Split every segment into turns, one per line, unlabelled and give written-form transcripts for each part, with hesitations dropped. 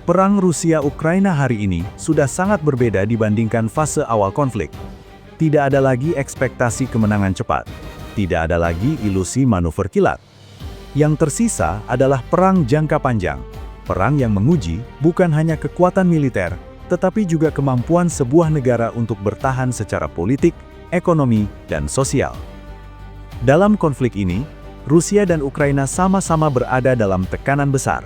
Perang Rusia-Ukraina hari ini sudah sangat berbeda dibandingkan fase awal konflik. Tidak ada lagi ekspektasi kemenangan cepat. Tidak ada lagi ilusi manuver kilat. Yang tersisa adalah perang jangka panjang. Perang yang menguji bukan hanya kekuatan militer, tetapi juga kemampuan sebuah negara untuk bertahan secara politik, ekonomi, dan sosial. Dalam konflik ini, Rusia dan Ukraina sama-sama berada dalam tekanan besar.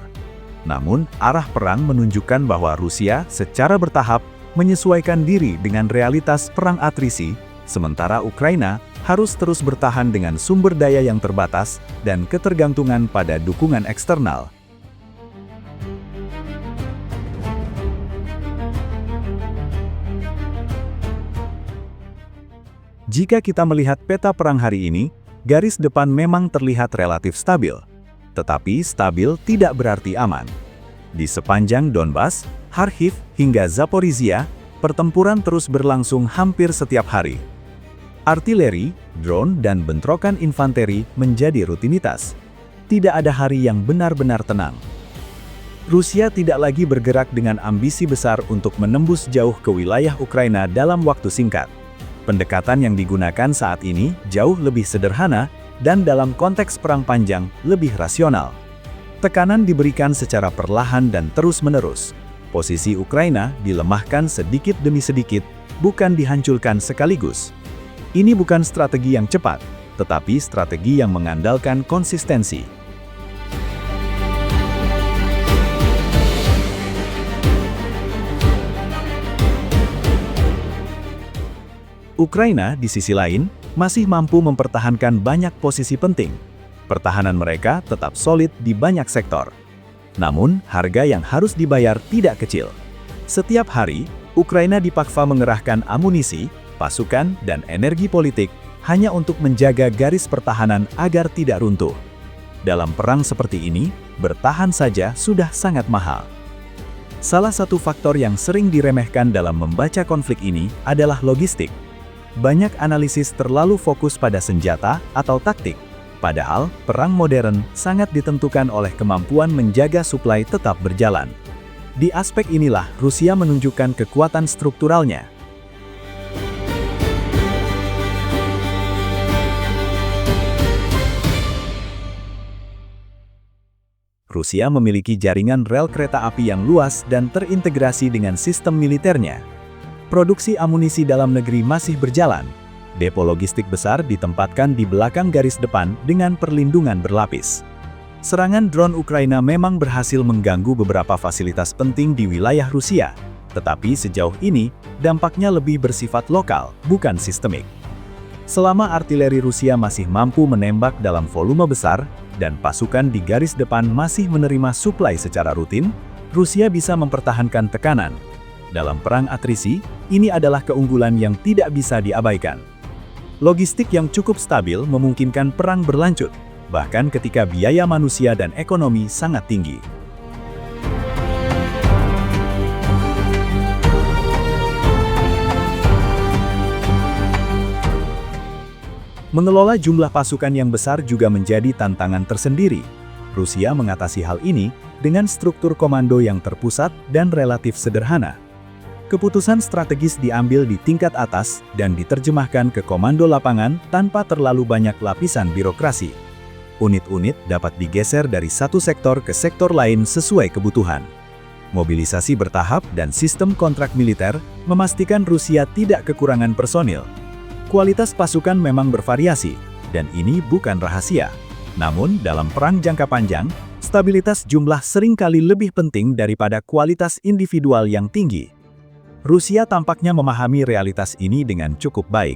Namun, arah perang menunjukkan bahwa Rusia secara bertahap menyesuaikan diri dengan realitas perang atrisi, sementara Ukraina harus terus bertahan dengan sumber daya yang terbatas dan ketergantungan pada dukungan eksternal. Jika kita melihat peta perang hari ini, garis depan memang terlihat relatif stabil. Tetapi stabil tidak berarti aman. Di sepanjang Donbas, Kharkiv hingga Zaporizhia, pertempuran terus berlangsung hampir setiap hari. Artileri, drone, dan bentrokan infanteri menjadi rutinitas. Tidak ada hari yang benar-benar tenang. Rusia tidak lagi bergerak dengan ambisi besar untuk menembus jauh ke wilayah Ukraina dalam waktu singkat. Pendekatan yang digunakan saat ini jauh lebih sederhana dan dalam konteks perang panjang lebih rasional. Tekanan diberikan secara perlahan dan terus-menerus. Posisi Ukraina dilemahkan sedikit demi sedikit, bukan dihancurkan sekaligus. Ini bukan strategi yang cepat, tetapi strategi yang mengandalkan konsistensi. Ukraina, di sisi lain, masih mampu mempertahankan banyak posisi penting. Pertahanan mereka tetap solid di banyak sektor. Namun, harga yang harus dibayar tidak kecil. Setiap hari, Ukraina dipaksa mengerahkan amunisi, pasukan, dan energi politik hanya untuk menjaga garis pertahanan agar tidak runtuh. Dalam perang seperti ini, bertahan saja sudah sangat mahal. Salah satu faktor yang sering diremehkan dalam membaca konflik ini adalah logistik. Banyak analisis terlalu fokus pada senjata atau taktik, padahal perang modern sangat ditentukan oleh kemampuan menjaga suplai tetap berjalan. Di aspek inilah Rusia menunjukkan kekuatan strukturalnya. Rusia memiliki jaringan rel kereta api yang luas dan terintegrasi dengan sistem militernya. Produksi amunisi dalam negeri masih berjalan. Depo logistik besar ditempatkan di belakang garis depan dengan perlindungan berlapis. Serangan drone Ukraina memang berhasil mengganggu beberapa fasilitas penting di wilayah Rusia, tetapi sejauh ini dampaknya lebih bersifat lokal, bukan sistemik. Selama artileri Rusia masih mampu menembak dalam volume besar dan pasukan di garis depan masih menerima suplai secara rutin, Rusia bisa mempertahankan tekanan. Dalam perang atrisi, ini adalah keunggulan yang tidak bisa diabaikan. Logistik yang cukup stabil memungkinkan perang berlanjut, bahkan ketika biaya manusia dan ekonomi sangat tinggi. Mengelola jumlah pasukan yang besar juga menjadi tantangan tersendiri. Rusia mengatasi hal ini dengan struktur komando yang terpusat dan relatif sederhana. Keputusan strategis diambil di tingkat atas dan diterjemahkan ke komando lapangan tanpa terlalu banyak lapisan birokrasi. Unit-unit dapat digeser dari satu sektor ke sektor lain sesuai kebutuhan. Mobilisasi bertahap dan sistem kontrak militer memastikan Rusia tidak kekurangan personil. Kualitas pasukan memang bervariasi, dan ini bukan rahasia. Namun, dalam perang jangka panjang, stabilitas jumlah seringkali lebih penting daripada kualitas individual yang tinggi. Rusia tampaknya memahami realitas ini dengan cukup baik.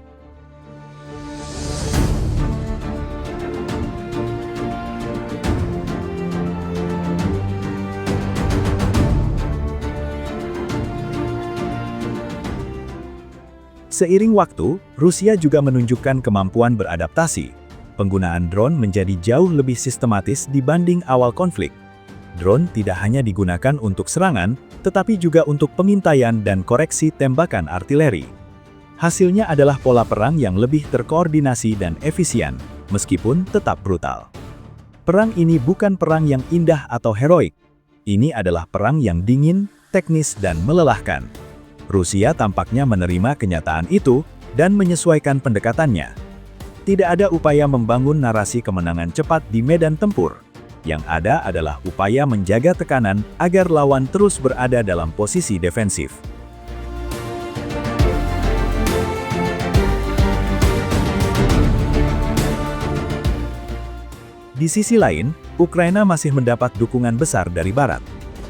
Seiring waktu, Rusia juga menunjukkan kemampuan beradaptasi. Penggunaan drone menjadi jauh lebih sistematis dibanding awal konflik. Drone tidak hanya digunakan untuk serangan, tetapi juga untuk pengintaian dan koreksi tembakan artileri. Hasilnya adalah pola perang yang lebih terkoordinasi dan efisien, meskipun tetap brutal. Perang ini bukan perang yang indah atau heroik. Ini adalah perang yang dingin, teknis, dan melelahkan. Rusia tampaknya menerima kenyataan itu dan menyesuaikan pendekatannya. Tidak ada upaya membangun narasi kemenangan cepat di medan tempur. Yang ada adalah upaya menjaga tekanan agar lawan terus berada dalam posisi defensif. Di sisi lain, Ukraina masih mendapat dukungan besar dari Barat.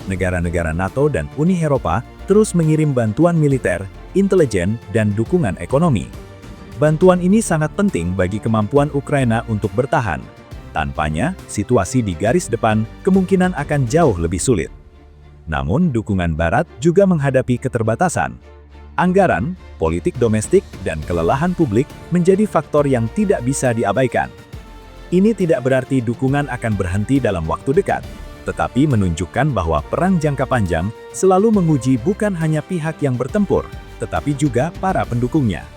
Negara-negara NATO dan Uni Eropa terus mengirim bantuan militer, intelijen, dan dukungan ekonomi. Bantuan ini sangat penting bagi kemampuan Ukraina untuk bertahan. Tanpanya, situasi di garis depan kemungkinan akan jauh lebih sulit. Namun, dukungan Barat juga menghadapi keterbatasan. Anggaran, politik domestik, dan kelelahan publik menjadi faktor yang tidak bisa diabaikan. Ini tidak berarti dukungan akan berhenti dalam waktu dekat, tetapi menunjukkan bahwa perang jangka panjang selalu menguji bukan hanya pihak yang bertempur, tetapi juga para pendukungnya.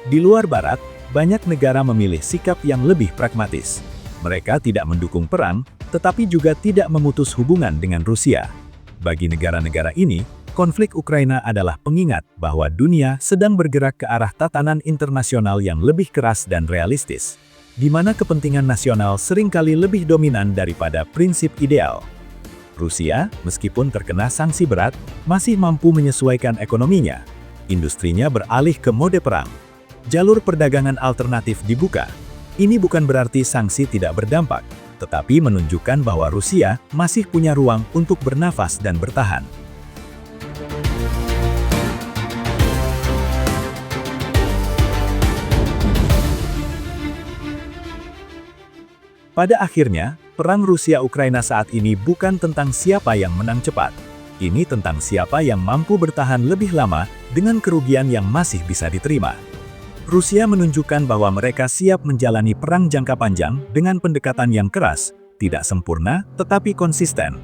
Di luar Barat, banyak negara memilih sikap yang lebih pragmatis. Mereka tidak mendukung perang, tetapi juga tidak memutus hubungan dengan Rusia. Bagi negara-negara ini, konflik Ukraina adalah pengingat bahwa dunia sedang bergerak ke arah tatanan internasional yang lebih keras dan realistis, di mana kepentingan nasional seringkali lebih dominan daripada prinsip ideal. Rusia, meskipun terkena sanksi berat, masih mampu menyesuaikan ekonominya. Industrinya beralih ke mode perang. Jalur perdagangan alternatif dibuka. Ini bukan berarti sanksi tidak berdampak, tetapi menunjukkan bahwa Rusia masih punya ruang untuk bernafas dan bertahan. Pada akhirnya, perang Rusia-Ukraina saat ini bukan tentang siapa yang menang cepat. Ini tentang siapa yang mampu bertahan lebih lama dengan kerugian yang masih bisa diterima. Rusia menunjukkan bahwa mereka siap menjalani perang jangka panjang dengan pendekatan yang keras, tidak sempurna, tetapi konsisten.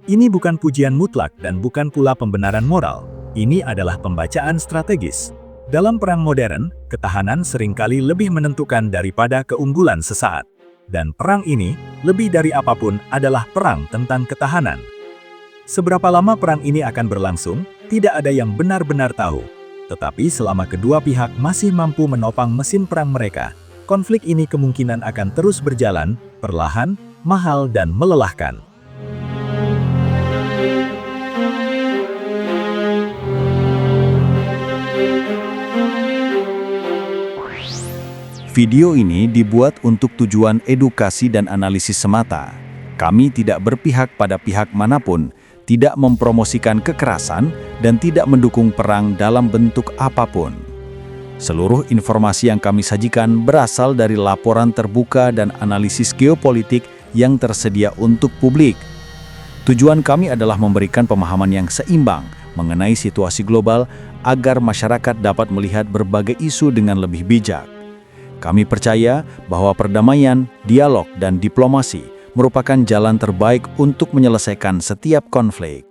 Ini bukan pujian mutlak dan bukan pula pembenaran moral. Ini adalah pembacaan strategis. Dalam perang modern, ketahanan seringkali lebih menentukan daripada keunggulan sesaat. Dan perang ini, lebih dari apapun, adalah perang tentang ketahanan. Seberapa lama perang ini akan berlangsung, tidak ada yang benar-benar tahu. Tetapi selama kedua pihak masih mampu menopang mesin perang mereka, konflik ini kemungkinan akan terus berjalan, perlahan, mahal, dan melelahkan.
Video ini dibuat untuk tujuan edukasi dan analisis semata. Kami tidak berpihak pada pihak manapun, tidak mempromosikan kekerasan, dan tidak mendukung perang dalam bentuk apapun. Seluruh informasi yang kami sajikan berasal dari laporan terbuka dan analisis geopolitik yang tersedia untuk publik. Tujuan kami adalah memberikan pemahaman yang seimbang mengenai situasi global agar masyarakat dapat melihat berbagai isu dengan lebih bijak. Kami percaya bahwa perdamaian, dialog, dan diplomasi merupakan jalan terbaik untuk menyelesaikan setiap konflik.